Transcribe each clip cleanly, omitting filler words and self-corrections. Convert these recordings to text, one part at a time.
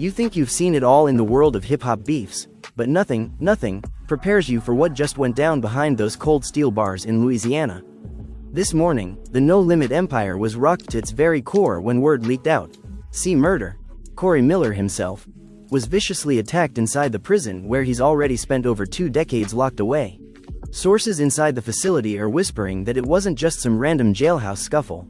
You think you've seen it all in the world of hip-hop beefs, but nothing prepares you for what just went down behind those cold steel bars in Louisiana. This morning, the No Limit empire was rocked to its very core when word leaked out. C. Murder, Corey Miller himself, was viciously attacked inside the prison where he's already spent over 2 decades locked away. Sources inside the facility are whispering that it wasn't just some random jailhouse scuffle.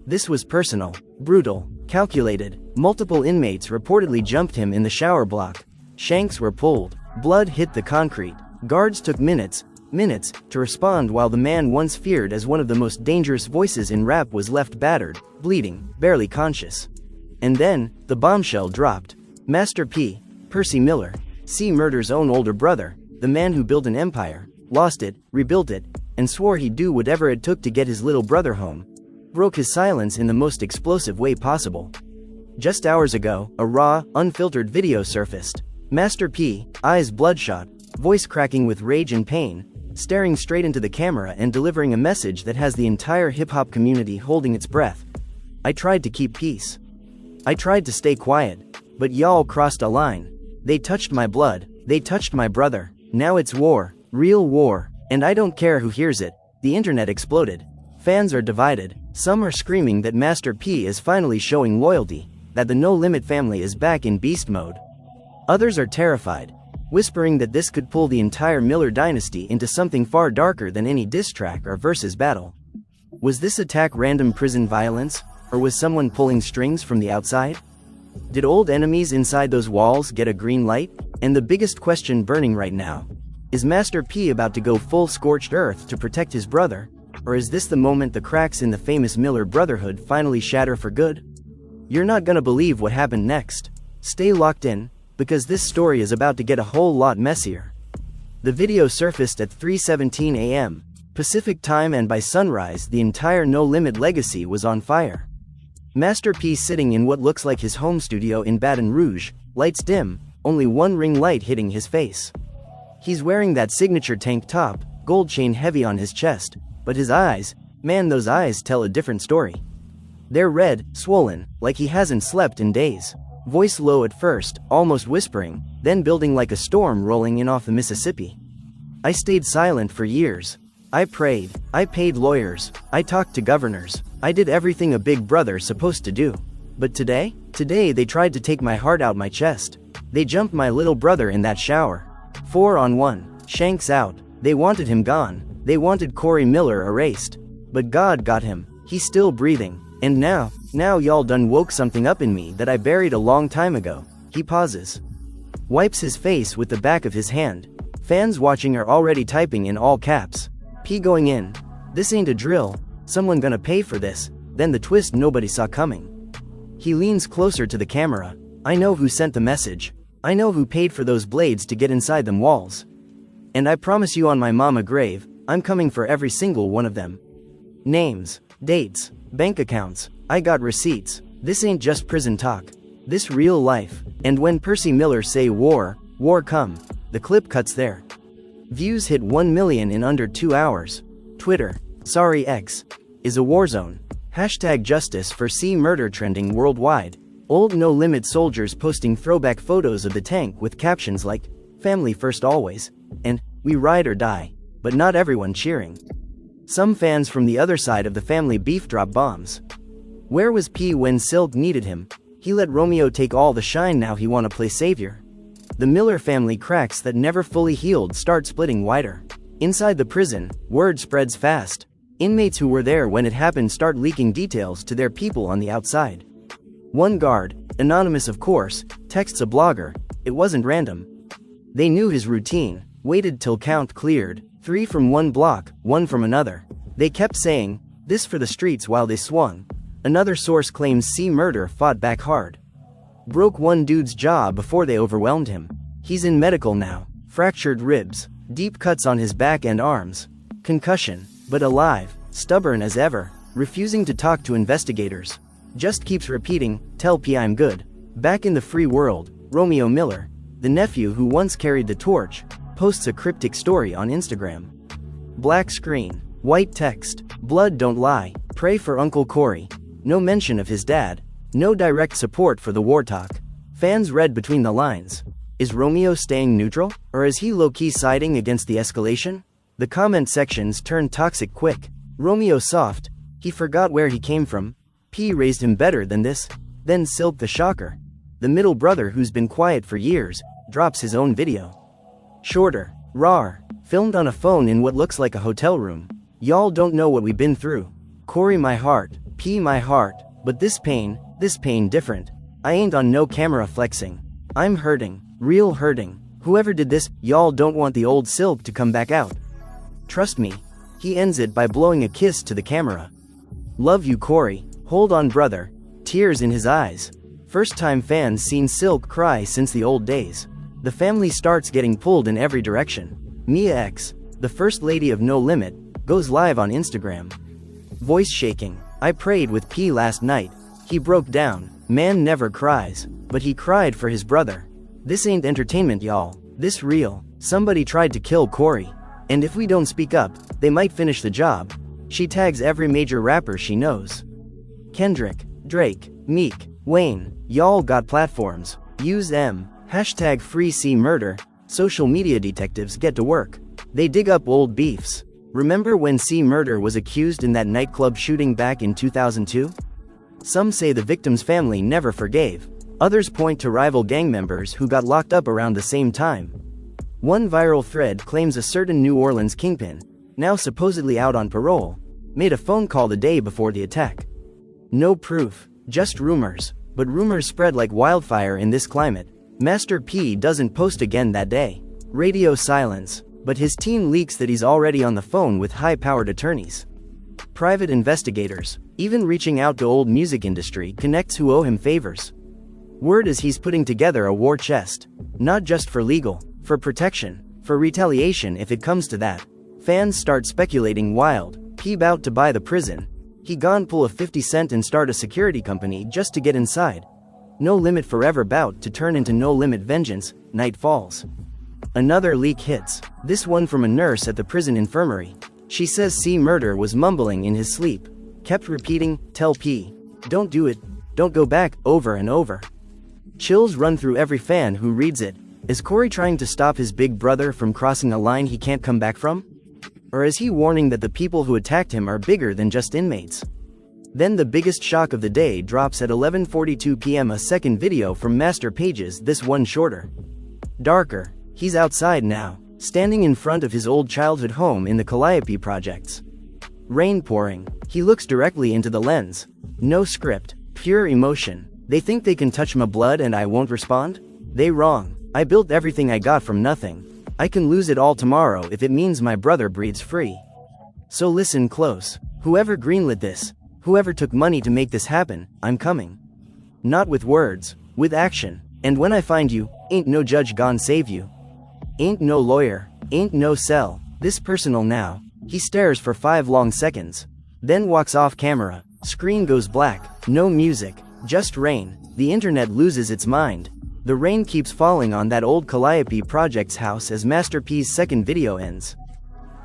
This was personal, brutal, calculated. Multiple inmates reportedly jumped him in the shower block. Shanks were pulled. Blood hit the concrete. Guards took minutes to respond while the man once feared as one of the most dangerous voices in rap was left battered, bleeding, barely conscious. And then, the bombshell dropped. Master P, Percy Miller, C. Murder's own older brother, the man who built an empire, lost it, rebuilt it, and swore he'd do whatever it took to get his little brother home, broke his silence in the most explosive way possible. Just hours ago, a raw, unfiltered video surfaced. Master P, eyes bloodshot, voice cracking with rage and pain, staring straight into the camera and delivering a message that has the entire hip-hop community holding its breath. I tried to keep peace. I tried to stay quiet, but y'all crossed a line. They touched my blood, they touched my brother. Now it's war, real war, and I don't care who hears it. The internet exploded. Fans are divided. Some are screaming that Master P is finally showing loyalty, that the No Limit family is back in beast mode. Others are terrified, whispering that this could pull the entire Miller dynasty into something far darker than any diss track or versus battle. Was this attack random prison violence, or was someone pulling strings from the outside? Did old enemies inside those walls get a green light? And the biggest question burning right now, is Master P about to go full scorched earth to protect his brother, or is this the moment the cracks in the famous Miller Brotherhood finally shatter for good? You're not gonna believe what happened next. Stay locked in, because this story is about to get a whole lot messier. The video surfaced at 3:17 a.m. Pacific time, and by sunrise the entire No Limit legacy was on fire. Master P sitting in what looks like his home studio in Baton Rouge, lights dim, only one ring light hitting his face. He's wearing that signature tank top, gold chain heavy on his chest, but his eyes, man, those eyes tell a different story. They're red, swollen, like he hasn't slept in days. Voice low at first, almost whispering, then building like a storm rolling in off the Mississippi. I stayed silent for years. I prayed, I paid lawyers, I talked to governors, I did everything a big brother's supposed to do. But today they tried to take my heart out my chest. They jumped my little brother in that shower. 4-on-1, Shanks out. They wanted him gone. They wanted Corey Miller erased. But God got him. He's still breathing. And now y'all done woke something up in me that I buried a long time ago. He pauses. Wipes his face with the back of his hand. Fans watching are already typing in all caps. P going in. This ain't a drill. Someone gonna pay for this. Then the twist nobody saw coming. He leans closer to the camera. I know who sent the message. I know who paid for those blades to get inside them walls. And I promise you on my mama grave, I'm coming for every single one of them. Names, dates, bank accounts, I got receipts. This ain't just prison talk. This real life. And when Percy Miller say war come, the clip cuts there. Views hit 1 million in under 2 hours. Twitter, sorry X, is a war zone. Hashtag justice for C. Murder trending worldwide. Old No Limit soldiers posting throwback photos of the tank with captions like, family first always, and, we ride or die, but not everyone cheering. Some fans from the other side of the family beef drop bombs. Where was P when Silk needed him? He let Romeo take all the shine, now he wanna play savior. The Miller family cracks that never fully healed start splitting wider. Inside the prison, word spreads fast. Inmates who were there when it happened start leaking details to their people on the outside. One guard, anonymous of course, texts a blogger, it wasn't random. They knew his routine, waited till count cleared, 3 from one block, 1 from another. They kept saying, this for the streets while they swung. Another source claims C. Murder fought back hard. Broke one dude's jaw before they overwhelmed him. He's in medical now, fractured ribs, deep cuts on his back and arms. Concussion, but alive, stubborn as ever, refusing to talk to investigators. Just keeps repeating, tell P I'm good. Back in the free world, Romeo Miller, the nephew who once carried the torch, posts a cryptic story on Instagram. Black screen, white text, blood don't lie, pray for Uncle Corey. No mention of his dad, no direct support for the war talk. Fans read between the lines. Is Romeo staying neutral, or is he low-key siding against the escalation? The comment sections turned toxic quick. Romeo soft. He forgot where he came from. P raised him better than this. Then Silk the shocker. The middle brother who's been quiet for years, drops his own video. Shorter. Rawr. Filmed on a phone in what looks like a hotel room. Y'all don't know what we've been through. Corey my heart. P my heart. But this pain different. I ain't on no camera flexing. I'm hurting. Real hurting. Whoever did this, y'all don't want the old Silk to come back out. Trust me. He ends it by blowing a kiss to the camera. Love you Corey. Hold on brother. Tears in his eyes. First time fans seen Silk cry since the old days. The family starts getting pulled in every direction. Mia X, the first lady of No Limit, goes live on Instagram. Voice shaking. I prayed with P last night. He broke down. Man never cries, but he cried for his brother. This ain't entertainment y'all. This real. Somebody tried to kill Corey. And if we don't speak up, they might finish the job. She tags every major rapper she knows. Kendrick, Drake, Meek, Wayne, y'all got platforms. Use them. Hashtag free C murder. Social media detectives get to work. They dig up old beefs. Remember when C Murder was accused in that nightclub shooting back in 2002? Some say the victim's family never forgave. Others point to rival gang members who got locked up around the same time. One viral thread claims a certain New Orleans kingpin, now supposedly out on parole, made a phone call the day before the attack. No proof, just rumors, but rumors spread like wildfire in this climate. Master P doesn't post again that day. Radio silence, but his team leaks that he's already on the phone with high-powered attorneys. Private investigators, even reaching out to old music industry connects who owe him favors. Word is he's putting together a war chest, not just for legal, for protection, for retaliation if it comes to that. Fans start speculating wild. P bout to buy the prison. He gone pull a 50 Cent and start a security company just to get inside. No Limit forever bout to turn into No Limit Vengeance. Night falls. Another leak hits, this one from a nurse at the prison infirmary. She says C Murder was mumbling in his sleep. Kept repeating, tell P. Don't do it, don't go back, over and over. Chills run through every fan who reads it. Is Corey trying to stop his big brother from crossing a line he can't come back from? Or is he warning that the people who attacked him are bigger than just inmates? Then the biggest shock of the day drops at 11:42 p.m. a second video from Master Pages, this one shorter. Darker. He's outside now, standing in front of his old childhood home in the Calliope projects. Rain pouring. He looks directly into the lens. No script, pure emotion. They think they can touch my blood and I won't respond? They wrong. I built everything I got from nothing. I can lose it all tomorrow if it means my brother breathes free. So listen close. Whoever greenlit this, whoever took money to make this happen, I'm coming. Not with words, with action. And when I find you, ain't no judge gon' save you. Ain't no lawyer, ain't no cell. This personal now. He stares for 5 long seconds. Then walks off camera. Screen goes black. No music. Just rain. The internet loses its mind. The rain keeps falling on that old Calliope Projects house as Master P's second video ends.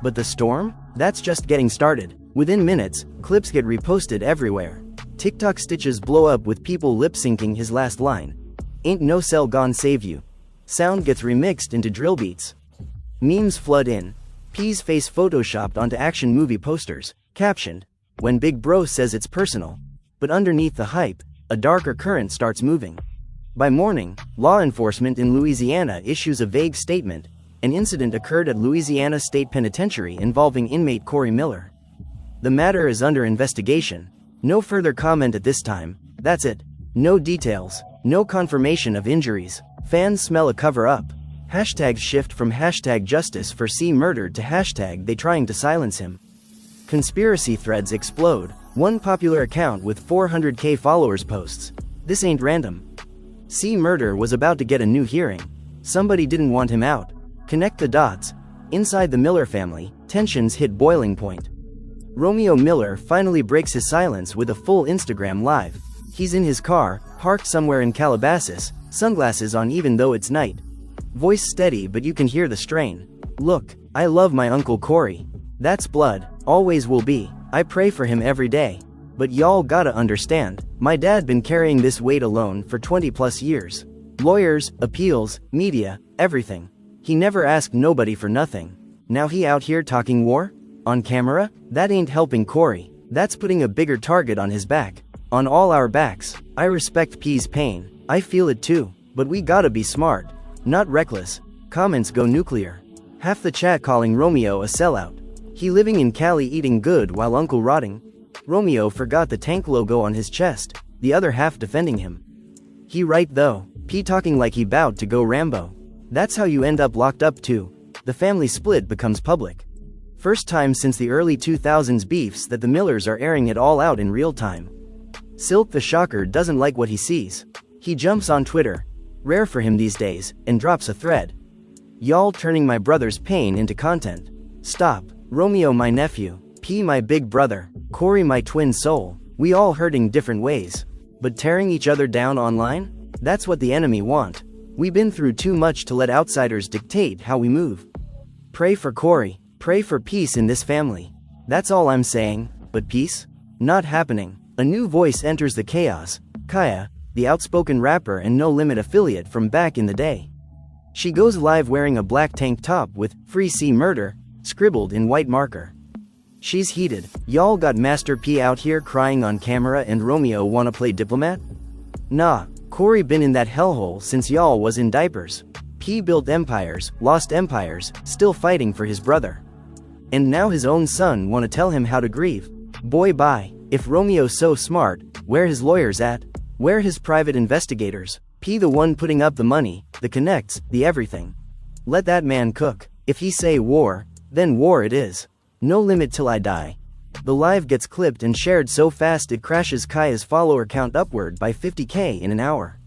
But the storm? That's just getting started. Within minutes, clips get reposted everywhere. TikTok stitches blow up with people lip-syncing his last line. Ain't no cell gon' save you. Sound gets remixed into drill beats. Memes flood in. P's face photoshopped onto action movie posters, captioned, "When Big Bro says it's personal." But underneath the hype, a darker current starts moving. By morning, law enforcement in Louisiana issues a vague statement. An incident occurred at Louisiana State Penitentiary involving inmate Corey Miller. The matter is under investigation. No further comment at this time. That's it. No details. No confirmation of injuries. Fans smell a cover-up. Hashtags shift from hashtag justice for C Murder to hashtag they trying to silence him. Conspiracy threads explode. One popular account with 400k followers posts, "This ain't random. C Murder was about to get a new hearing. Somebody didn't want him out." Connect the dots. Inside the Miller family, tensions hit boiling point. Romeo Miller finally breaks his silence with a full Instagram live. He's in his car, parked somewhere in Calabasas, sunglasses on even though it's night. Voice steady but you can hear the strain. "Look, I love my Uncle Corey. That's blood, always will be. I pray for him every day. But y'all gotta understand, my dad been carrying this weight alone for 20 plus years. Lawyers, appeals, media, everything. He never asked nobody for nothing. Now he out here talking war? On camera? That ain't helping Corey. That's putting a bigger target on his back. On all our backs. I respect P's pain. I feel it too. But we gotta be smart. Not reckless. Comments go nuclear. Half the chat calling Romeo a sellout. He living in Cali eating good while Uncle rotting. Romeo forgot the tank logo on his chest, the other half defending him. He right though. P talking like he bowed to go Rambo. That's how you end up locked up too. The family split becomes public. First time since the early 2000s beefs that the Millers are airing it all out in real time. Silk the Shocker doesn't like what he sees. He jumps on Twitter, rare for him these days, and drops a thread. Y'all turning my brother's pain into content. Stop. Romeo my nephew, P my big brother, Corey my twin soul, we all hurting different ways. But tearing each other down online? That's what the enemy want. We been through too much to let outsiders dictate how we move. Pray for Corey, pray for peace in this family. That's all I'm saying, but peace? Not happening. A new voice enters the chaos, Kaya, the outspoken rapper and No Limit affiliate from back in the day. She goes live wearing a black tank top with "Free C Murder" scribbled in white marker. She's heated. Y'all got Master P out here crying on camera and Romeo wanna play diplomat? Nah, Corey been in that hellhole since y'all was in diapers. P built empires, lost empires, still fighting for his brother. And now his own son wanna tell him how to grieve. Boy bye. If Romeo's so smart, where his lawyers at? Where his private investigators? P the one putting up the money, the connects, the everything. Let that man cook. If he say war, then war it is. No limit till I die. The live gets clipped and shared so fast it crashes Kaya's follower count upward by 50k in an hour.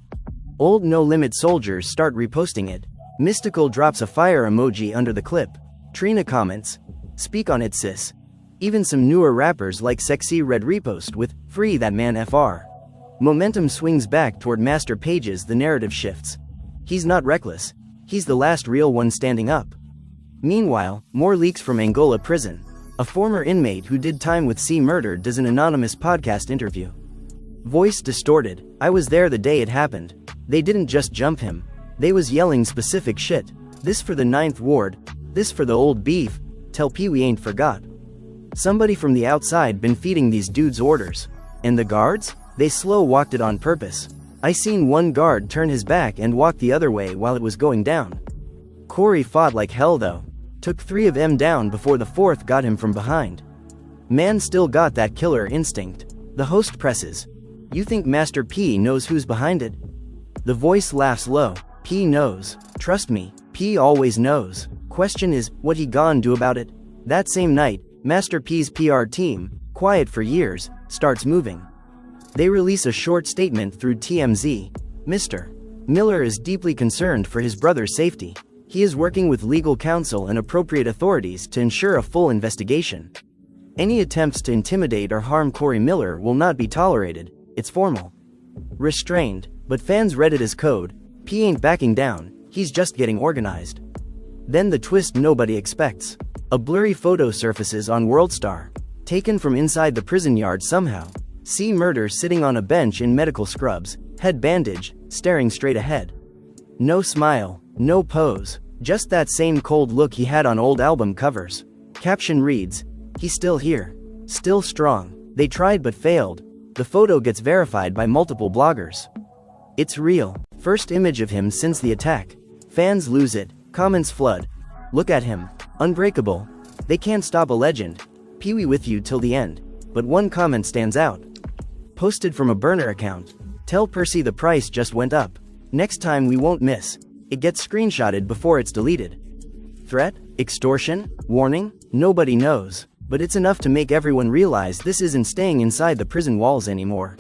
Old No Limit soldiers start reposting it. Mystical drops a fire emoji under the clip. Trina comments, "Speak on it sis." Even some newer rappers like Sexy Red repost with "Free that man FR." Momentum swings back toward Master Pages, the narrative shifts. He's not reckless. He's the last real one standing up. Meanwhile, more leaks from Angola prison. A former inmate who did time with C Murder does an anonymous podcast interview. Voice distorted. "I was there the day it happened. They didn't just jump him. They was yelling specific shit. This for the 9th ward. This for the old beef. Tell P we ain't forgot." Somebody from the outside been feeding these dudes orders. And the guards? They slow walked it on purpose. I seen one guard turn his back and walk the other way while it was going down. Corey fought like hell though. Took 3 of them down before the 4th got him from behind. Man still got that killer instinct. The host presses. "You think Master P knows who's behind it?" The voice laughs low. "P knows. Trust me, P always knows. Question is, what he gon' do about it?" That same night, Master P's PR team, quiet for years, starts moving. They release a short statement through TMZ. Mr. Miller is deeply concerned for his brother's safety. He is working with legal counsel and appropriate authorities to ensure a full investigation. Any attempts to intimidate or harm Corey Miller will not be tolerated. It's formal. Restrained, but fans read it as code. P ain't backing down, he's just getting organized. Then the twist nobody expects. A blurry photo surfaces on WorldStar. Taken from inside the prison yard somehow. C Murder sitting on a bench in medical scrubs, head bandage, staring straight ahead. No smile, no pose, just that same cold look he had on old album covers. Caption reads, "He's still here. Still strong. They tried but failed." The photo gets verified by multiple bloggers. It's real. First image of him since the attack. Fans lose it. Comments flood. "Look at him. Unbreakable. They can't stop a legend. Pee-wee with you till the end." But one comment stands out. Posted from a burner account. "Tell Percy the price just went up. Next time we won't miss." It gets screenshotted before it's deleted. Threat? Extortion? Warning? Nobody knows. But it's enough to make everyone realize this isn't staying inside the prison walls anymore.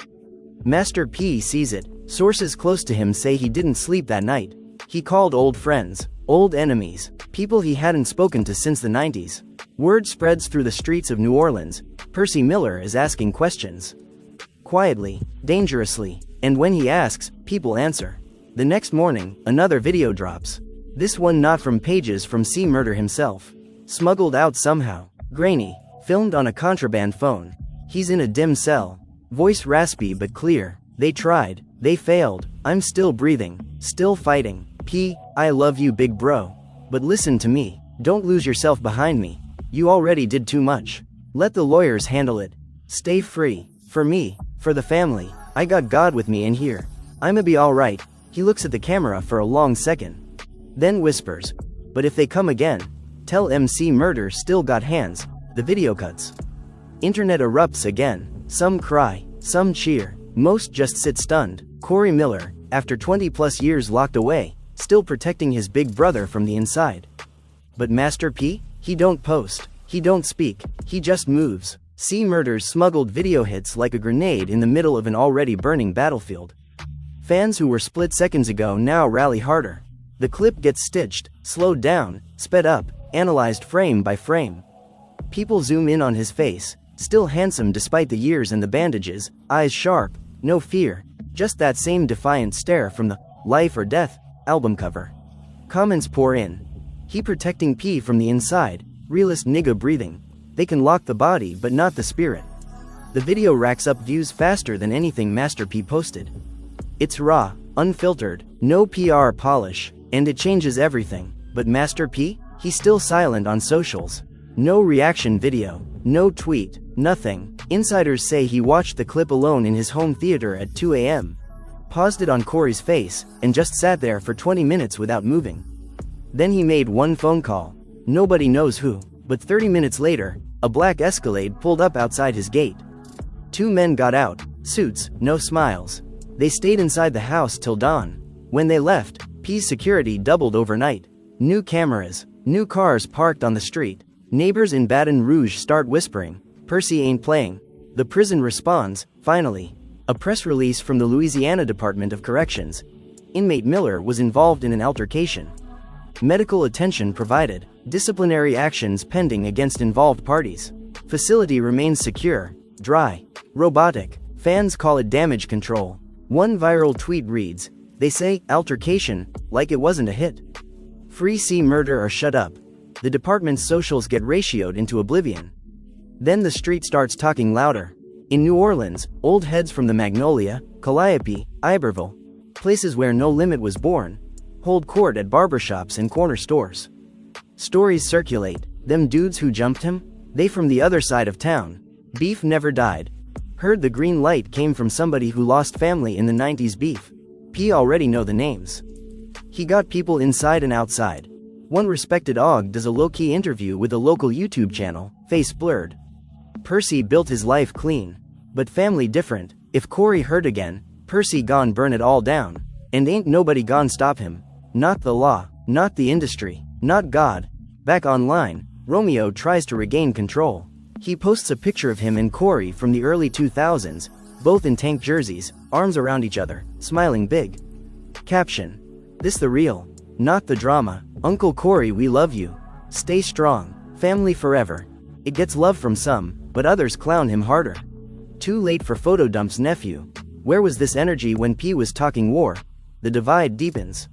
Master P sees it. Sources close to him say he didn't sleep that night. He called old friends, old enemies, people he hadn't spoken to since the 90s. Word spreads through the streets of New Orleans. Percy Miller is asking questions. Quietly, dangerously, and when he asks, people answer. The next morning, another video drops. This one not from Pages, from C Murder himself. Smuggled out somehow. Grainy. Filmed on a contraband phone. He's in a dim cell. Voice raspy but clear. "They tried. They failed. I'm still breathing, still fighting. P, I love you, big bro. But listen to me. Don't lose yourself behind me. You already did too much. Let the lawyers handle it. Stay free. For me, for the family. I got God with me in here. I'ma be alright. He looks at the camera for a long second. Then whispers. But if they come again, tell MC Murder still got hands. The video cuts. Internet erupts again. Some cry, some cheer. Most just sit stunned. Corey Miller, after 20 plus years locked away, still protecting his big brother from the inside. But Master P? He don't post. He don't speak. He just moves. C Murder's smuggled video hits like a grenade in the middle of an already burning battlefield. Fans who were split seconds ago now rally harder. The clip gets stitched, slowed down, sped up, analyzed frame by frame. People zoom in on his face, still handsome despite the years and the bandages, eyes sharp, no fear, just that same defiant stare from the Life or Death album cover. Comments pour in. He protecting P from the inside, realist nigga breathing. They can lock the body but not the spirit. The video racks up views faster than anything Master P posted. It's raw, unfiltered, no PR polish, and it changes everything. But Master P? He's still silent on socials. No reaction video, no tweet, nothing. Insiders say he watched the clip alone in his home theater at 2 a.m. Paused it on Corey's face, and just sat there for 20 minutes without moving. Then he made one phone call. Nobody knows who, but 30 minutes later, a black Escalade pulled up outside his gate. Two men got out, suits, no smiles. They stayed inside the house till dawn. When they left, P's security doubled overnight. New cameras, new cars parked on the street. Neighbors in Baton Rouge start whispering, Percy ain't playing. The prison responds, finally. A press release from the Louisiana Department of Corrections. Inmate Miller was involved in an altercation. Medical attention provided. Disciplinary actions pending against involved parties. Facility remains secure, dry, robotic. Fans call it damage control. One viral tweet reads, they say, altercation, like it wasn't a hit. Free C Murder or shut up. The department's socials get ratioed into oblivion. Then the street starts talking louder. In New Orleans, old heads from the Magnolia, Calliope, Iberville, places where No Limit was born, hold court at barbershops and corner stores. Stories circulate. Them dudes who jumped him? They from the other side of town. Beef never died. Heard the green light came from somebody who lost family in the 90s beef. P already know the names. He got people inside and outside. One respected OG does a low-key interview with a local YouTube channel, face blurred. Percy built his life clean. But family different. If Corey hurt again, Percy gone burn it all down. And ain't nobody gone stop him. Not the law, not the industry, not God. Back online, Romeo tries to regain control. He posts a picture of him and Corey from the early 2000s, both in tank jerseys, arms around each other, smiling big. Caption. This the real, not the drama. Uncle Corey, we love you. Stay strong. Family forever. It gets love from some, but others clown him harder. Too late for Photodump's nephew. Where was this energy when P was talking war? The divide deepens.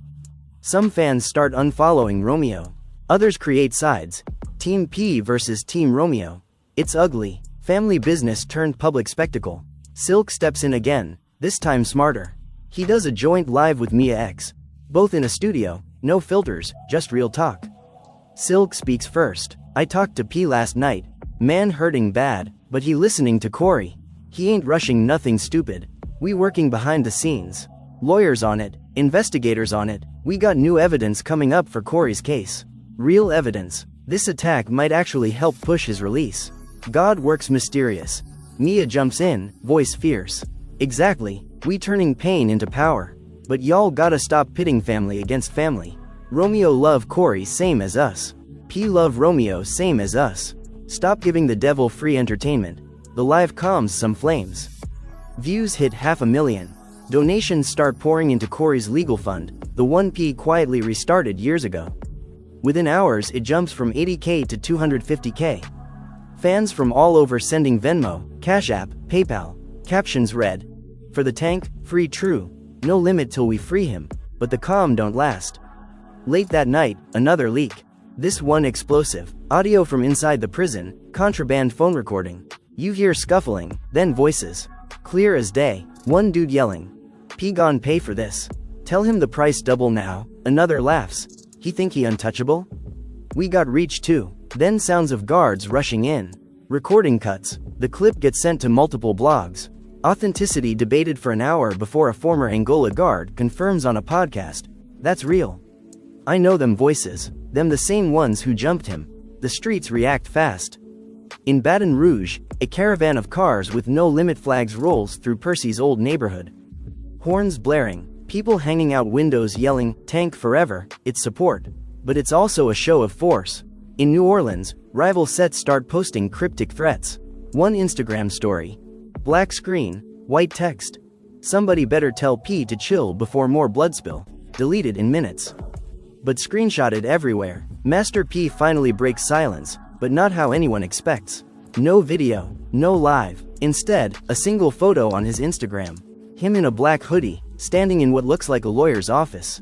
Some fans start unfollowing Romeo. Others create sides. Team P versus Team Romeo. It's ugly. Family business turned public spectacle. Silk steps in again, this time smarter. He does a joint live with Mia X. Both in a studio, no filters, just real talk. Silk speaks first. I talked to P last night. Man hurting bad, but he listening to Corey. He ain't rushing nothing stupid. We working behind the scenes. Lawyers on it, investigators on it. We got new evidence coming up for Corey's case. Real evidence. This attack might actually help push his release. God works mysterious. Mia jumps in, voice fierce. Exactly, we turning pain into power. But y'all gotta stop pitting family against family. Romeo love Corey same as us. P love Romeo same as us. Stop giving the devil free entertainment. The live calms some flames. Views hit 500,000. Donations start pouring into Corey's legal fund, the one P quietly restarted years ago. Within hours it jumps from 80K to 250K. Fans from all over sending Venmo, Cash App, PayPal. Captions read, for the tank, free true. No limit till we free him, but the calm don't last. Late that night, another leak. This one explosive. Audio from inside the prison, contraband phone recording. You hear scuffling, then voices. Clear as day, one dude yelling. P gon' pay for this. Tell him the price double now. Another laughs. He think he untouchable? We got reach too. Then sounds of guards rushing in. Recording cuts. The clip gets sent to multiple blogs. Authenticity debated for an hour before a former Angola guard confirms on a podcast. That's real. I know them voices. Them the same ones who jumped him. The streets react fast. In Baton Rouge, a caravan of cars with no limit flags rolls through Percy's old neighborhood. Horns blaring, people hanging out windows yelling, "Tank forever," it's support. But it's also a show of force. In New Orleans, rival sets start posting cryptic threats. One Instagram story. Black screen, white text. Somebody better tell P to chill before more blood spill. Deleted in minutes. But screenshotted everywhere. Master P finally breaks silence, but not how anyone expects. No video, no live. Instead, a single photo on his Instagram. Him in a black hoodie, standing in what looks like a lawyer's office.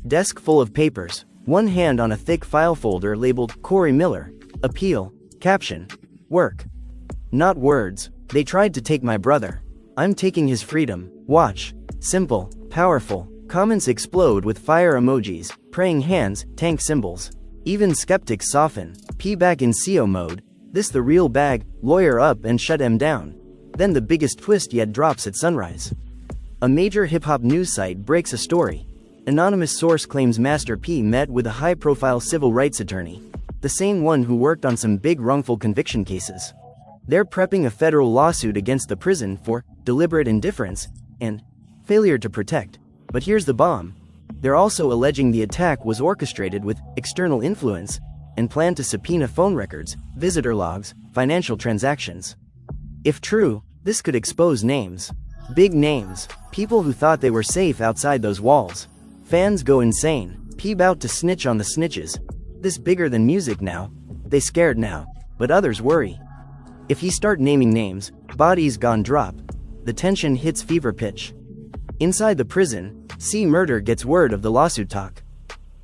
Desk full of papers. One hand on a thick file folder labeled Corey Miller. Appeal. Caption. Work. Not words. They tried to take my brother. I'm taking his freedom. Watch. Simple. Powerful. Comments explode with fire emojis, praying hands, tank symbols. Even skeptics soften. P back in CEO mode. This the real bag, lawyer up and shut him down. Then the biggest twist yet drops at sunrise. A major hip-hop news site breaks a story. Anonymous source claims Master P met with a high-profile civil rights attorney. The same one who worked on some big wrongful conviction cases. They're prepping a federal lawsuit against the prison for deliberate indifference and failure to protect. But here's the bomb. They're also alleging the attack was orchestrated with external influence and plan to subpoena phone records, visitor logs, financial transactions. If true, this could expose names. Big names. People who thought they were safe outside those walls. Fans go insane. P bout to snitch on the snitches. This bigger than music now. They scared now. But others worry. If he start naming names, bodies gon' drop. The tension hits fever pitch. Inside the prison, C Murder gets word of the lawsuit talk.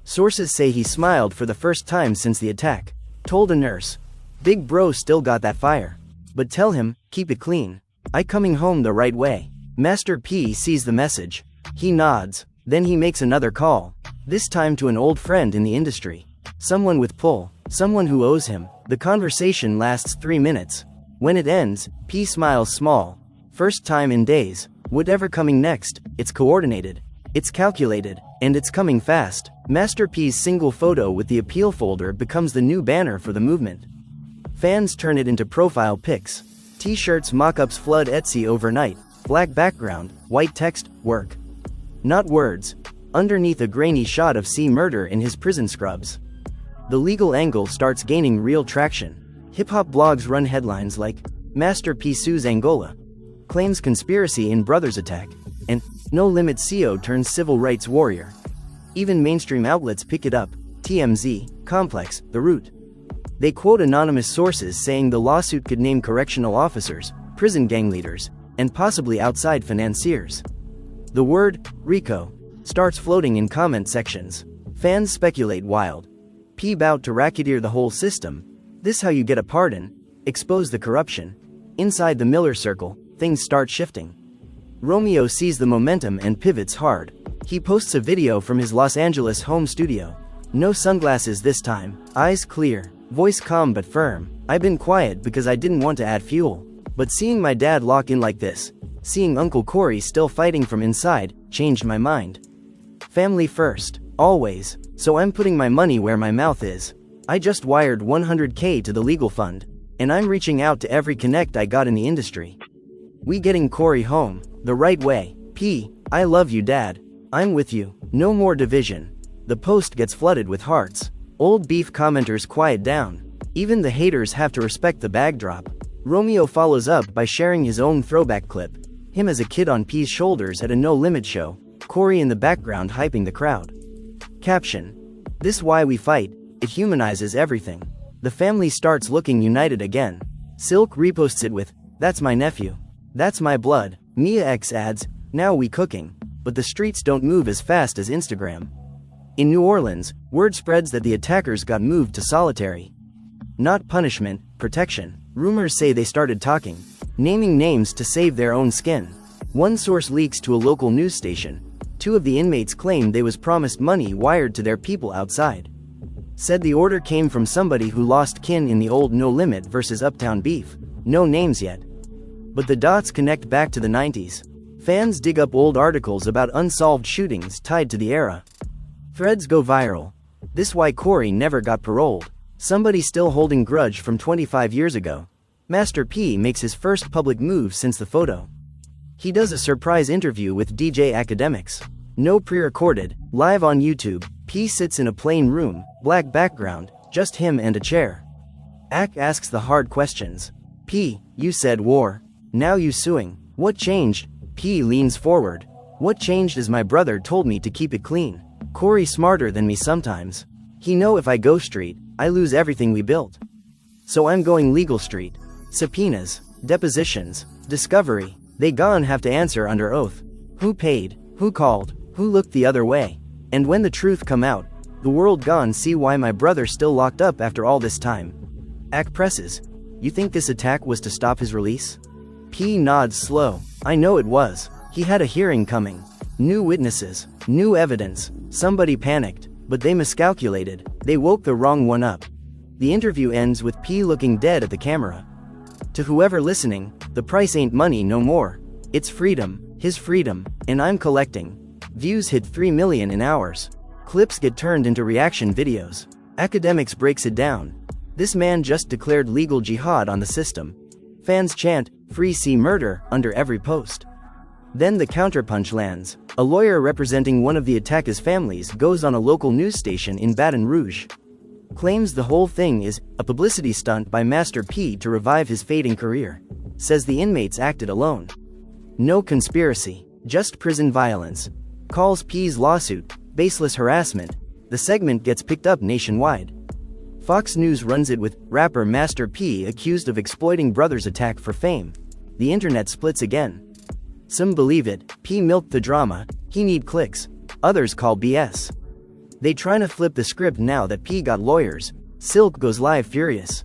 Sources say he smiled for the first time since the attack. Told a nurse. Big bro still got that fire. But tell him, keep it clean. I coming home the right way. Master P sees the message. He nods. Then he makes another call. This time to an old friend in the industry. Someone with pull. Someone who owes him. The conversation lasts 3 minutes. When it ends, P smiles small. First time in days. Whatever coming next, it's coordinated. It's calculated. And it's coming fast. Master P's single photo with the appeal folder becomes the new banner for the movement. Fans turn it into profile pics. T-shirts mock-ups flood Etsy overnight. Black background, white text, work. Not words. Underneath a grainy shot of C Murder in his prison scrubs. The legal angle starts gaining real traction. Hip-hop blogs run headlines like, Master P sues Angola. Claims conspiracy in Brothers attack. And, No Limit CEO turns civil rights warrior. Even mainstream outlets pick it up. TMZ, Complex, The Root. They quote anonymous sources saying the lawsuit could name correctional officers, prison gang leaders, and possibly outside financiers. The word, RICO, starts floating in comment sections. Fans speculate wild. P bout to racketeer the whole system. This how you get a pardon. Expose the corruption. Inside the Miller circle, things start shifting. Romeo sees the momentum and pivots hard. He posts a video from his Los Angeles home studio. No sunglasses this time, eyes clear, voice calm but firm. I've been quiet because I didn't want to add fuel. But seeing my dad lock in like this, seeing Uncle Corey still fighting from inside, changed my mind. Family first, always, so I'm putting my money where my mouth is. I just wired $100K to the legal fund, and I'm reaching out to every connect I got in the industry. We getting Corey home, the right way. P, I love you dad. I'm with you, no more division. The post gets flooded with hearts. Old beef commenters quiet down. Even the haters have to respect the backdrop. Romeo follows up by sharing his own throwback clip. Him as a kid on P's shoulders at a No Limit show. Corey in the background hyping the crowd. Caption. This why we fight. It humanizes everything. The family starts looking united again. Silk reposts it with, that's my nephew. That's my blood. Mia X adds, now we cooking. But the streets don't move as fast as Instagram. In New Orleans, word spreads that the attackers got moved to solitary. Not punishment, protection. Rumors say they started talking, naming names to save their own skin. One source leaks to a local news station. Two of the inmates claimed they was promised money wired to their people outside. Said the order came from somebody who lost kin in the old No Limit vs Uptown beef. No names yet. But the dots connect back to the 90s. Fans dig up old articles about unsolved shootings tied to the era. Threads go viral. This why Corey never got paroled. Somebody still holding grudge from 25 years ago. Master P makes his first public move since the photo. He does a surprise interview with DJ Academics. No pre-recorded, live on YouTube. P sits in a plain room, black background, just him and a chair. Ac asks the hard questions. P, you said war. Now you suing. What changed? P leans forward. What changed is my brother told me to keep it clean. Corey smarter than me sometimes. He know if I go street, I lose everything we built. So I'm going legal street. Subpoenas, depositions, discovery. They gone have to answer under oath. Who paid? Who called? Who looked the other way? And when the truth come out, the world gone see why my brother still locked up after all this time. Ac presses. You think this attack was to stop his release? P nods slow. I know it was. He had a hearing coming. New witnesses, new evidence. Somebody panicked, but they miscalculated. They woke the wrong one up. The interview ends with P looking dead at the camera. To whoever listening, the price ain't money no more. It's freedom, his freedom, and I'm collecting. Views hit 3 million in hours. Clips get turned into reaction videos. Academics breaks it down. This man just declared legal jihad on the system. Fans chant, "Free C murder," under every post. Then the counterpunch lands. A lawyer representing one of the attacker's families goes on a local news station in Baton Rouge. Claims the whole thing is a publicity stunt by Master P to revive his fading career. Says the inmates acted alone. No conspiracy, just prison violence. Calls P's lawsuit baseless harassment. The segment gets picked up nationwide. Fox News runs it with rapper Master P accused of exploiting brother's attack for fame. The internet splits again. Some believe it, P milked the drama, he need clicks. Others call BS. They tryna flip the script now that P got lawyers. Silk goes live furious.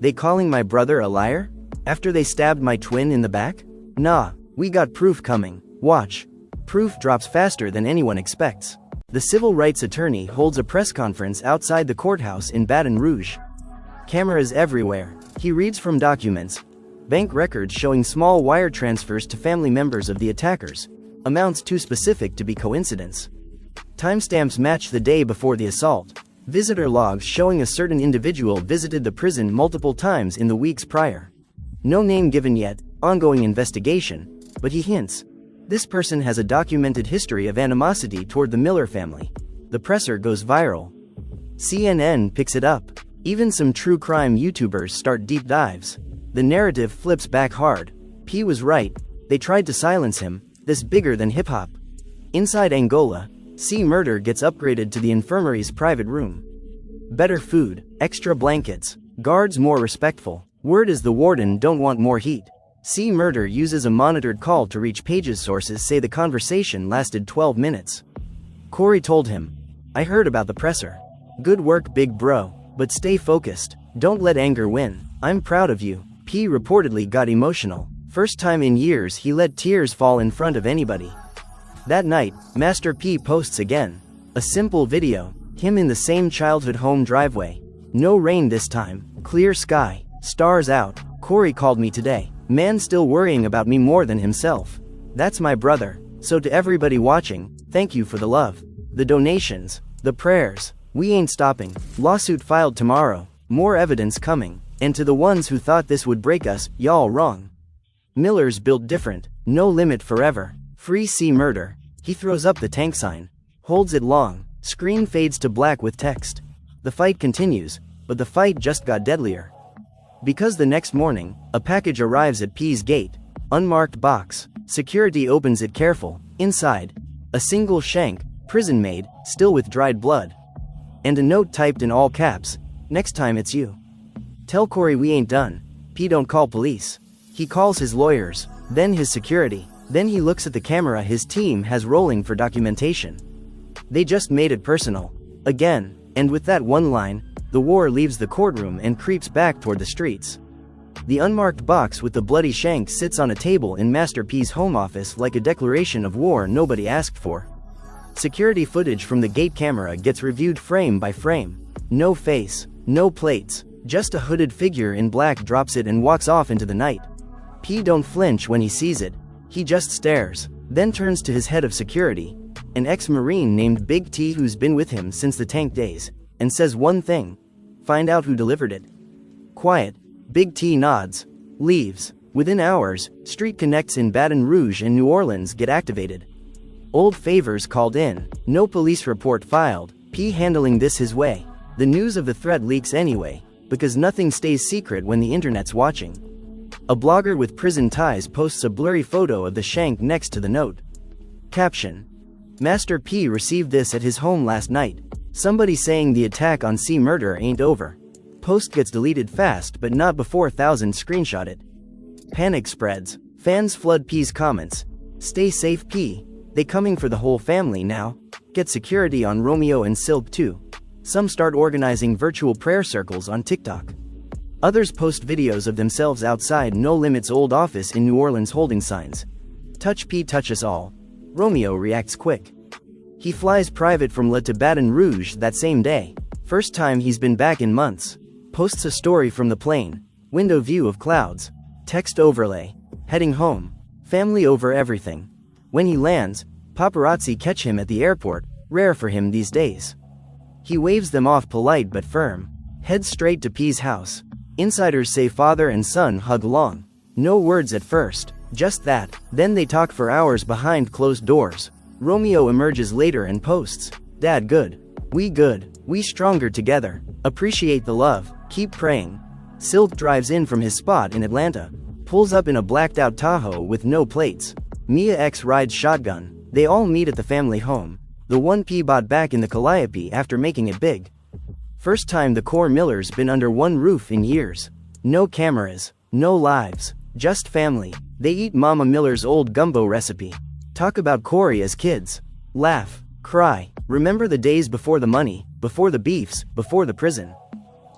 They calling my brother a liar? After they stabbed my twin in the back? Nah, we got proof coming. Watch. Proof drops faster than anyone expects. The civil rights attorney holds a press conference outside the courthouse in Baton Rouge. Cameras everywhere. He reads from documents. Bank records showing small wire transfers to family members of the attackers. Amounts too specific to be coincidence. Timestamps match the day before the assault. Visitor logs showing a certain individual visited the prison multiple times in the weeks prior. No name given yet, ongoing investigation, but he hints. This person has a documented history of animosity toward the Miller family. The presser goes viral. CNN picks it up. Even some true crime YouTubers start deep dives. The narrative flips back hard. P was right. They tried to silence him. This bigger than hip-hop. Inside Angola, C murder gets upgraded to the infirmary's private room. Better food, extra blankets, guards more respectful. Word is the warden don't want more heat. C murder uses a monitored call to reach Page's sources say the conversation lasted 12 minutes. Corey told him, I heard about the presser. Good work big bro, but stay focused. Don't let anger win. I'm proud of you. P reportedly got emotional. First time in years he let tears fall in front of anybody. That night, Master P posts again. A simple video, him in the same childhood home driveway. No rain this time, clear sky, stars out. Corey called me today. Man still worrying about me more than himself. That's my brother. So to everybody watching, thank you for the love, the donations, the prayers. We ain't stopping. Lawsuit filed tomorrow. More evidence coming. And to the ones who thought this would break us, y'all wrong. Miller's built different. No limit forever. Free C murder. He throws up the tank sign. Holds it long. Screen fades to black with text. The fight continues, but the fight just got deadlier. Because the next morning, a package arrives at P's gate. Unmarked box. Security opens it careful. Inside, a single shank, prison made, still with dried blood. And a note typed in all caps. Next time it's you. Tell Corey we ain't done. P don't call police. He calls his lawyers, then his security. Then he looks at the camera his team has rolling for documentation. They just made it personal. Again, and with that one line, the war leaves the courtroom and creeps back toward the streets. The unmarked box with the bloody shank sits on a table in Master P's home office like a declaration of war nobody asked for. Security footage from the gate camera gets reviewed frame by frame. No face, no plates, just a hooded figure in black drops it and walks off into the night. P don't flinch when he sees it, he just stares, then turns to his head of security, an ex-Marine named Big T who's been with him since the tank days, and says one thing: find out who delivered it. Quiet. Big T nods, leaves. Within hours, street connects in Baton Rouge and New Orleans get activated. Old favors called in, no police report filed, P handling this his way. The news of the threat leaks anyway, because nothing stays secret when the internet's watching. A blogger with prison ties posts a blurry photo of the shank next to the note. Caption: Master P received this at his home last night. Somebody saying the attack on C Murder ain't over. Post gets deleted fast but not before 1,000 screenshot it. Panic spreads. Fans flood P's comments. Stay safe P. They coming for the whole family now. Get security on Romeo and Silk too. Some start organizing virtual prayer circles on TikTok. Others post videos of themselves outside No Limit's old office in New Orleans holding signs. Touch P, touch us all. Romeo reacts quick. He flies private from Le to Baton Rouge that same day. First time he's been back in months. Posts a story from the plane. Window view of clouds. Text overlay. Heading home. Family over everything. When he lands, paparazzi catch him at the airport, rare for him these days. He waves them off polite but firm. Heads straight to P's house. Insiders say father and son hug long. No words at first, just that, then they talk for hours behind closed doors. Romeo emerges later and posts, Dad good. We stronger together. Appreciate the love, keep praying. Silk drives in from his spot in Atlanta. Pulls up in a blacked out Tahoe with no plates. Mia X rides shotgun. They all meet at the family home. The one P bought back in the Calliope after making it big. First time the core Millers been under one roof in years. No cameras, no lives, just family. They eat Mama Miller's old gumbo recipe. Talk about Corey as kids. Laugh, cry, remember the days before the money, before the beefs, before the prison.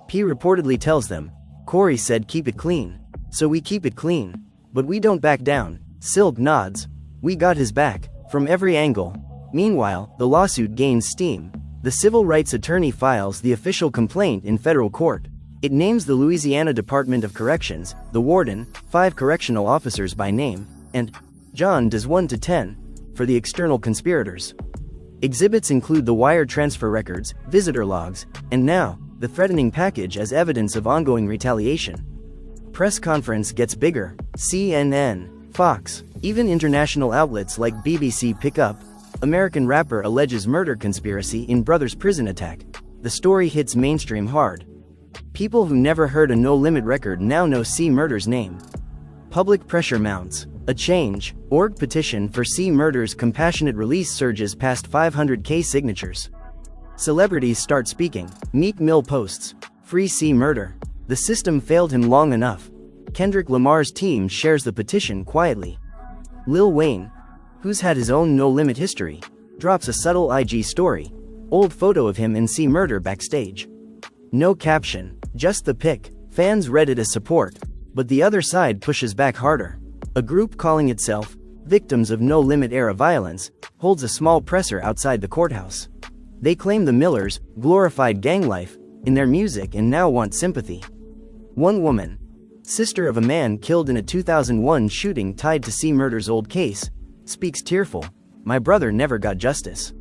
P reportedly tells them, Corey said keep it clean. So we keep it clean. But we don't back down. Silk nods. We got his back, from every angle. Meanwhile, the lawsuit gains steam. The civil rights attorney files the official complaint in federal court. It names the Louisiana Department of Corrections, the warden, 5 correctional officers by name, and John does 1 to 10, for the external conspirators. Exhibits include the wire transfer records, visitor logs, and now, the threatening package as evidence of ongoing retaliation. Press conference gets bigger. CNN, Fox, even international outlets like BBC pick up. American rapper alleges murder conspiracy in brother's prison attack. The story hits mainstream hard. People who never heard a No Limit record now know C Murder's name. Public pressure mounts. A Change.org petition for C Murder's compassionate release surges past 500,000 signatures. Celebrities start speaking. Meek Mill posts, Free C Murder. The system failed him long enough. Kendrick Lamar's team shares the petition quietly. Lil Wayne, who's had his own No Limit history, drops a subtle IG story. Old photo of him in C Murder backstage. No caption, just the pic. Fans read it as support, but the other side pushes back harder. A group calling itself Victims of No Limit Era Violence holds a small presser outside the courthouse. They claim the Millers glorified gang life in their music and now want sympathy. One woman, sister of a man killed in a 2001 shooting tied to C Murder's old case, speaks tearful, My brother never got justice.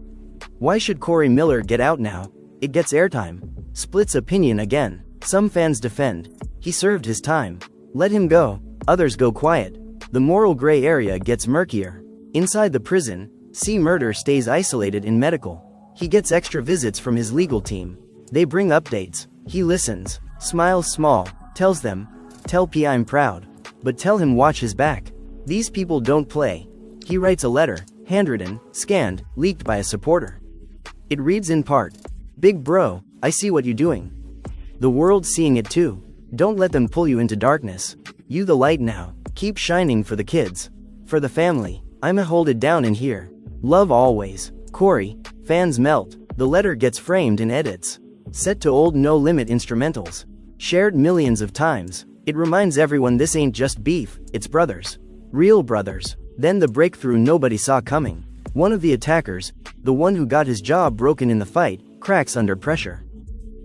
Why should Corey Miller get out now? It gets airtime. Splits opinion again. Some fans defend, he served his time. Let him go. Others go quiet. The moral gray area gets murkier. Inside the prison, C Murder stays isolated in medical. He gets extra visits from his legal team. They bring updates. He listens, smiles small, tells them, Tell P I'm proud. But tell him watch his back. These people don't play. He writes a letter, handwritten, scanned, leaked by a supporter. It reads in part, Big bro, I see what you're doing. The world's seeing it too. Don't let them pull you into darkness. You the light now. Keep shining for the kids. For the family. I'ma hold it down in here. Love always. Corey. Fans melt. The letter gets framed in edits. Set to old No Limit instrumentals. Shared millions of times. It reminds everyone this ain't just beef, it's brothers. Real brothers. Then the breakthrough nobody saw coming. One of the attackers, the one who got his jaw broken in the fight, cracks under pressure.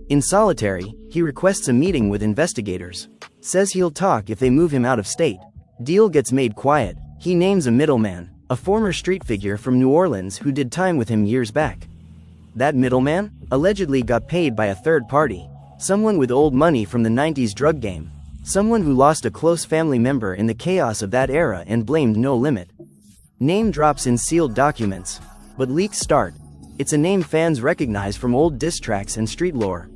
In solitary, he requests a meeting with investigators. Says he'll talk if they move him out of state. Deal gets made quiet. He names a middleman, a former street figure from New Orleans who did time with him years back. That middleman allegedly got paid by a third party, someone with old money from the 90s drug game, someone who lost a close family member in the chaos of that era and blamed No Limit. Name drops in sealed documents, but leaks start. It's a name fans recognize from old diss tracks and street lore.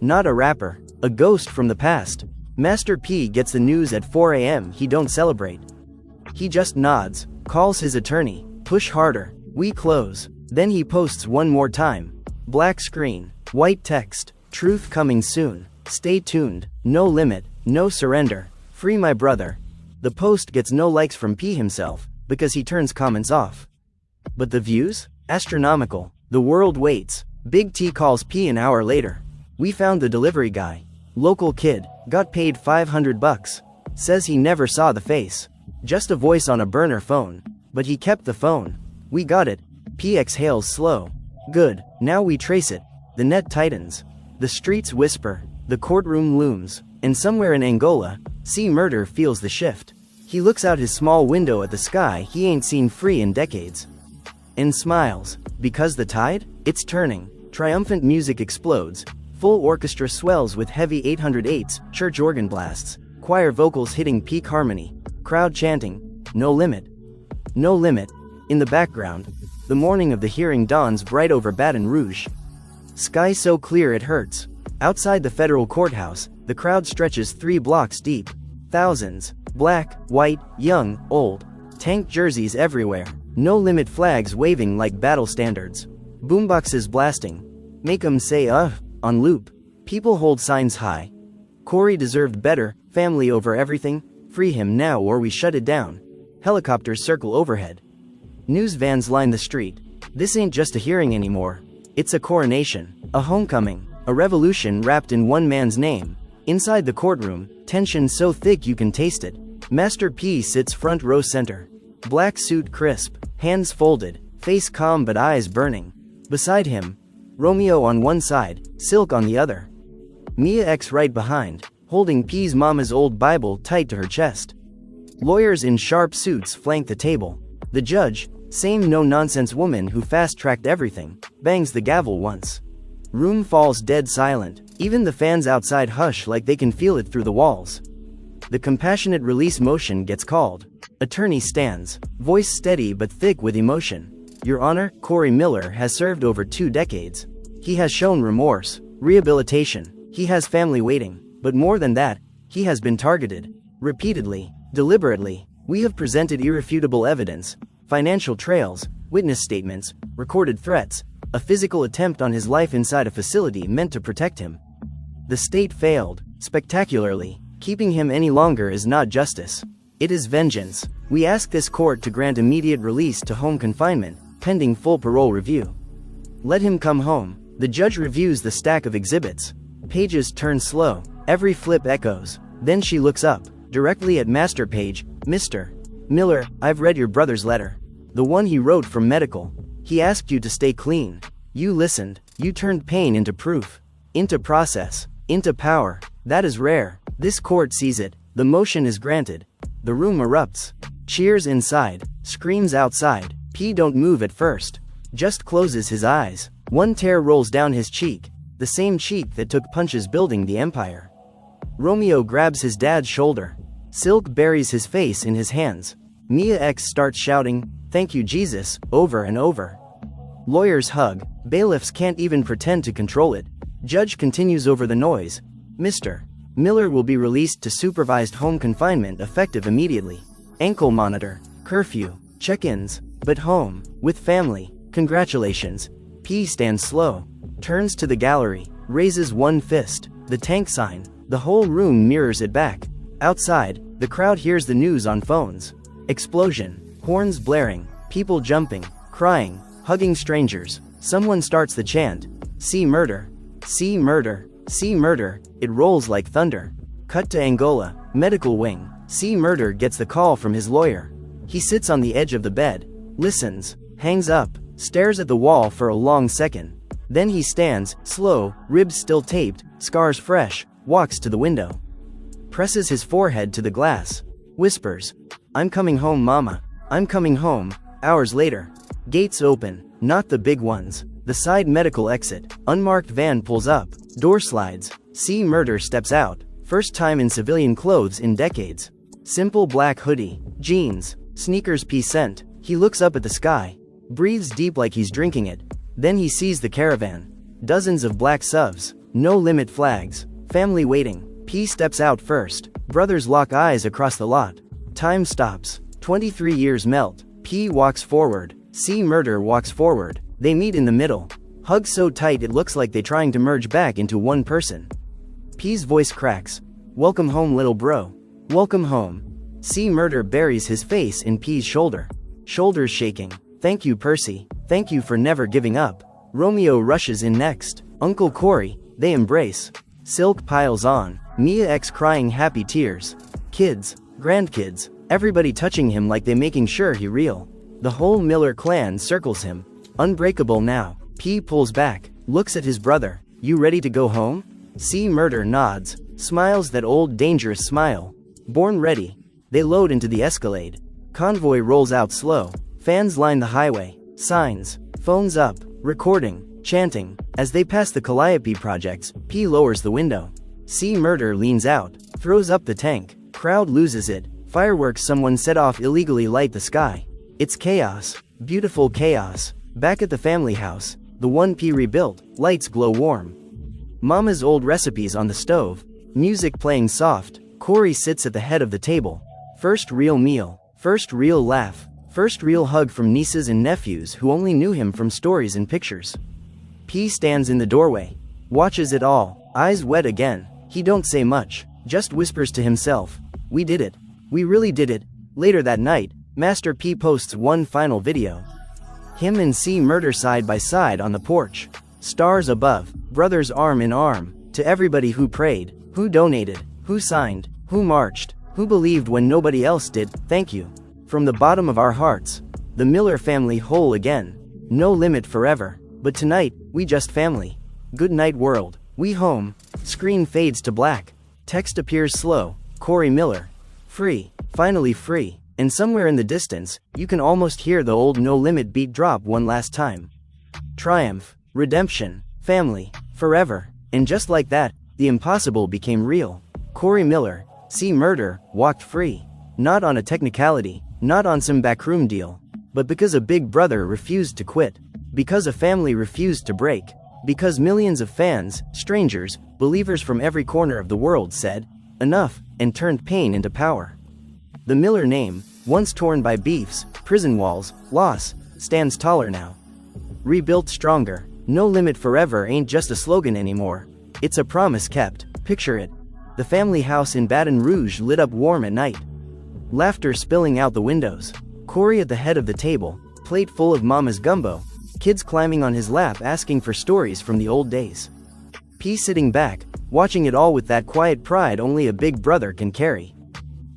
Not a rapper, a ghost from the past. Master P gets the news at 4 a.m. He don't celebrate. He just nods, calls his attorney, push harder, we close. Then he posts one more time. Black screen, white text, truth coming soon, stay tuned, no limit, no surrender, free my brother. The post gets no likes from P himself, because he turns comments off. But the views? Astronomical. The world waits. Big T calls P an hour later. We found the delivery guy. Local kid, got paid $500. Says he never saw the face. Just a voice on a burner phone. But he kept the phone. We got it. P exhales slow. Good, now we trace it. The net tightens. The streets whisper. The courtroom looms. And somewhere in Angola, C. Murder feels the shift. He looks out his small window at the sky he ain't seen free in decades. And smiles. Because the tide? It's turning. Triumphant music explodes. Full orchestra swells with heavy 808s, church organ blasts, choir vocals hitting peak harmony, crowd chanting, no limit. No limit. In the background, the morning of the hearing dawns bright over Baton Rouge. Sky so clear it hurts. Outside the federal courthouse, the crowd stretches 3 blocks deep. Thousands. Black, white, young, old. Tank jerseys everywhere. No limit flags waving like battle standards. Boomboxes blasting. Make 'em say on loop. People hold signs high. Corey deserved better, family over everything, free him now or we shut it down. Helicopters circle overhead. News vans line the street. This ain't just a hearing anymore. It's a coronation, a homecoming, a revolution wrapped in one man's name. Inside the courtroom, tension so thick you can taste it. Master P sits front row center. Black suit crisp, hands folded, face calm but eyes burning. Beside him, Romeo on one side, Silk on the other. Mia X right behind, holding P's mama's old Bible tight to her chest. Lawyers in sharp suits flank the table. The judge, same no-nonsense woman who fast-tracked everything, bangs the gavel once. Room falls dead silent. Even the fans outside hush like they can feel it through the walls. The compassionate release motion gets called. Attorney stands, voice steady but thick with emotion. Your Honor, Corey Miller has served over 2 decades. He has shown remorse, rehabilitation. He has family waiting. But more than that, he has been targeted. Repeatedly, deliberately. We have presented irrefutable evidence, financial trails, witness statements, recorded threats, a physical attempt on his life inside a facility meant to protect him. The state failed, spectacularly. Keeping him any longer is not justice. It is vengeance. We ask this court to grant immediate release to home confinement, pending full parole review. Let him come home. The judge reviews the stack of exhibits. Pages turn slow. Every flip echoes. Then she looks up, directly at Master Page. Mr. Miller, I've read your brother's letter. The one he wrote from medical. He asked you to stay clean. You listened. You turned pain into proof. Into process. Into power. That is rare. This court sees it. The motion is granted. The room erupts. Cheers inside. Screams outside. P don't move at first. Just closes his eyes. One tear rolls down his cheek. The same cheek that took punches building the empire. Romeo grabs his dad's shoulder. Silk buries his face in his hands. Mia X starts shouting, "Thank you Jesus," over and over. Lawyers hug. Bailiffs can't even pretend to control it. Judge continues over the noise. Mr. Miller will be released to supervised home confinement effective immediately. Ankle monitor, curfew, check-ins, but home, with family. Congratulations. P stands slow, turns to the gallery, raises one fist. The tank sign. The whole room mirrors it back. Outside, the crowd hears the news on phones. Explosion, horns blaring, people jumping, crying, hugging strangers. Someone starts the chant. See murder. See murder. See murder. It rolls like thunder. Cut to Angola, medical wing. C. Murder gets the call from his lawyer. He sits on the edge of the bed, listens, hangs up, stares at the wall for a long second. Then he stands, slow, ribs still taped, scars fresh, walks to the window. Presses his forehead to the glass. Whispers, "I'm coming home, Mama. I'm coming home." Hours later. Gates open, not the big ones. The side medical exit. Unmarked van pulls up. Door slides. C. Murder steps out. First time in civilian clothes in decades. Simple black hoodie, jeans, sneakers. P scent. He looks up at the sky. Breathes deep like he's drinking it. Then he sees the caravan. Dozens of black SUVs. No limit flags. Family waiting. P steps out first. Brothers lock eyes across the lot. Time stops. 23 years melt. P walks forward. C. Murder walks forward. They meet in the middle. Hug so tight it looks like they're trying to merge back into one person. P's voice cracks. "Welcome home, little bro. Welcome home." C. Murder buries his face in P's shoulder. Shoulders shaking. "Thank you, Percy. Thank you for never giving up." Romeo rushes in next. Uncle Corey. They embrace. Silk piles on. Mia X crying happy tears. Kids, grandkids, everybody touching him like they making sure he real. The whole Miller clan circles him. Unbreakable now. P pulls back, looks at his brother. "You ready to go home?" C. Murder nods, smiles that old dangerous smile. Born ready. They load into the Escalade. Convoy rolls out slow. Fans line the highway. Signs. Phones up. Recording. Chanting. As they pass the Calliope projects, P lowers the window. C. Murder leans out. Throws up the tank. Crowd loses it. Fireworks someone set off illegally light the sky. It's chaos. Beautiful chaos. Back at the family house, the one P rebuilt, lights glow warm. Mama's old recipes on the stove. Music playing soft. Corey sits at the head of the table. First real meal. First real laugh. First real hug from nieces and nephews who only knew him from stories and pictures. P stands in the doorway. Watches it all. Eyes wet again. He don't say much. Just whispers to himself. "We did it. We really did it." Later that night, Master P posts one final video. Him and C. Murder side by side on the porch. Stars above. Brothers arm in arm. To everybody who prayed, who donated, who signed, who marched, who believed when nobody else did, thank you. From the bottom of our hearts. The Miller family whole again. No limit forever. But tonight, we just family. Good night world. We home. Screen fades to black. Text appears slow. Corey Miller. Free. Finally free. And somewhere in the distance, you can almost hear the old No Limit beat drop one last time. Triumph. Redemption. Family. Forever. And just like that, the impossible became real. Corey Miller, C. Murder, walked free. Not on a technicality, not on some backroom deal. But because a big brother refused to quit. Because a family refused to break. Because millions of fans, strangers, believers from every corner of the world said, enough, and turned pain into power. The Miller name, once torn by beefs, prison walls, loss, stands taller now. Rebuilt stronger. No Limit Forever ain't just a slogan anymore. It's a promise kept. Picture it. The family house in Baton Rouge lit up warm at night. Laughter spilling out the windows. Corey at the head of the table, plate full of Mama's gumbo. Kids climbing on his lap asking for stories from the old days. P sitting back, watching it all with that quiet pride only a big brother can carry.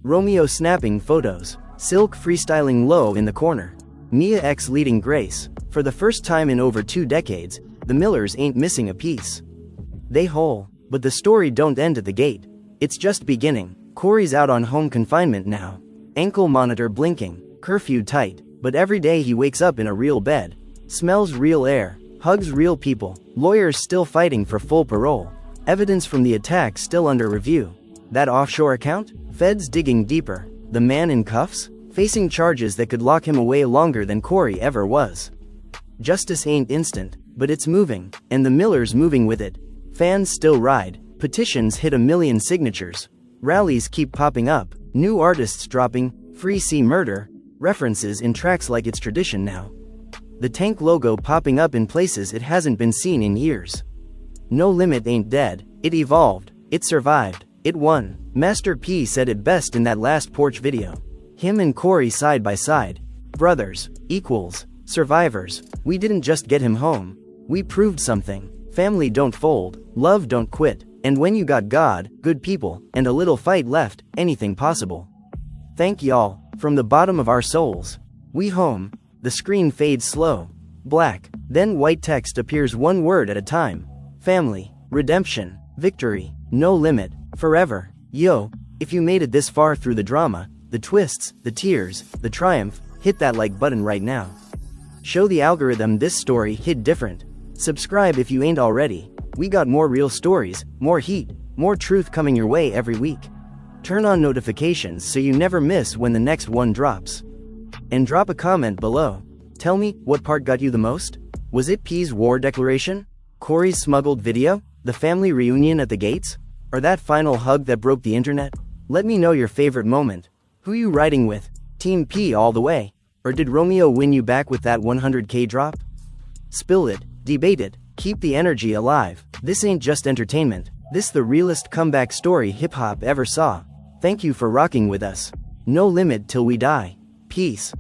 Romeo snapping photos. Silk freestyling low in the corner. Mia X leading Grace. For the first time in over 2 decades, the Millers ain't missing a piece. They whole. But the story don't end at the gate. It's just beginning. Corey's out on home confinement now. Ankle monitor blinking. Curfew tight. But every day he wakes up in a real bed. Smells real air. Hugs real people. Lawyers still fighting for full parole. Evidence from the attack still under review. That offshore account? Feds digging deeper. The man in cuffs? Facing charges that could lock him away longer than Corey ever was. Justice ain't instant, but it's moving, and the Millers moving with it. Fans still ride. Petitions hit 1 million signatures. Rallies keep popping up. New artists dropping. Free C. Murder. References in tracks like it's tradition now. The tank logo popping up in places it hasn't been seen in years. No Limit ain't dead. It evolved. It survived. It won. Master P said it best in that last porch video. Him and Corey side by side. Brothers. Equals. Survivors. We didn't just get him home. We proved something. Family don't fold. Love don't quit. And when you got God, good people, and a little fight left, anything possible. Thank y'all, from the bottom of our souls. We home. The screen fades slow. Black. Then white text appears one word at a time. Family. Redemption. Victory. No limit. Forever. Yo, if you made it this far through the drama, the twists, the tears, the triumph, hit that like button right now. Show the algorithm this story hit different. Subscribe if you ain't already. We got more real stories, more heat, more truth coming your way every week. Turn on notifications so you never miss when the next one drops. And drop a comment below. Tell me, what part got you the most? Was it P's war declaration? Corey's smuggled video? The family reunion at the gates? Or that final hug that broke the internet? Let me know your favorite moment. Who you riding with? Team P all the way? Or did Romeo win you back with that 100K drop? Spill it, debate it, keep the energy alive. This ain't just entertainment. This the realest comeback story hip-hop ever saw. Thank you for rocking with us. No limit till we die. Peace.